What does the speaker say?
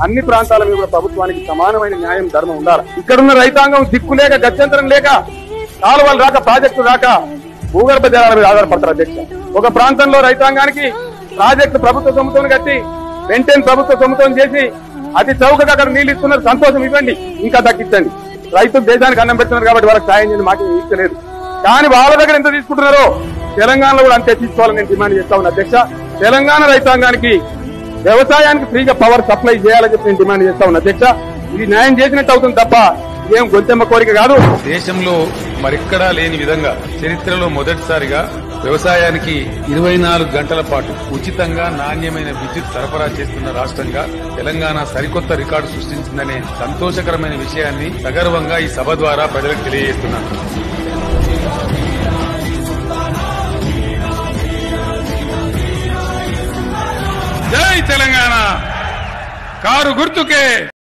అన్ని ప్రాంతాల మీద కూడా ప్రభుత్వానికి సమానమైన న్యాయం ధర్మం ఉండాలి. ఇక్కడున్న రైతాంగం దిక్కు లేక గత్యంతరం లేక కాలువలు రాక ప్రాజెక్టులు రాక భూగర్భ జలాల మీద ఆధారపడతారు అధ్యక్ష. ఒక ప్రాంతంలో రైతాంగానికి ప్రాజెక్టు ప్రభుత్వ సొమ్ముతో కట్టి వెంటనే ప్రభుత్వ సొమ్ముతో చేసి అతి చౌకగా అక్కడ నీళ్లు ఇస్తున్నారు, సంతోషం, ఇవ్వండి, ఇంకా దక్కించండి. రైతులు దేశానికి అన్నం పెడుతున్నారు కాబట్టి వాళ్ళకి సాయం చేయండి, మాకు ఇస్తలేదు. కానీ వాళ్ళ దగ్గర ఎంత తీసుకుంటున్నారో తెలంగాణలో కూడా అంతే తీసుకోవాలని నేను డిమాండ్ చేస్తా ఉన్నా అధ్యక్ష. తెలంగాణ రైతాంగానికి వ్యవసాయానికి ఫ్రీగా పవర్ సప్లై చేయాలని చెప్పి నేను డిమాండ్ చేస్తా ఉన్నా అధ్యక్ష. ఇది న్యాయం చేసినట్టు అవుతుంది తప్ప ఇదేం గొంతెమ్మ కోరిక కాదు. దేశంలో మరెక్కడా లేని విధంగా చరిత్రలో మొదటిసారిగా వ్యవసాయానికి 24 గంటల పాటు ఉచితంగా నాణ్యమైన విద్యుత్ సరఫరా చేస్తున్న రాష్ట్రంగా తెలంగాణ సరికొత్త రికార్డు సృష్టించిందనే సంతోషకరమైన విషయాన్ని సగర్వంగా ఈ సభ ద్వారా ప్రజలకు తెలియజేస్తున్నాను. జై తెలంగాణ. కారు గుర్తుకే.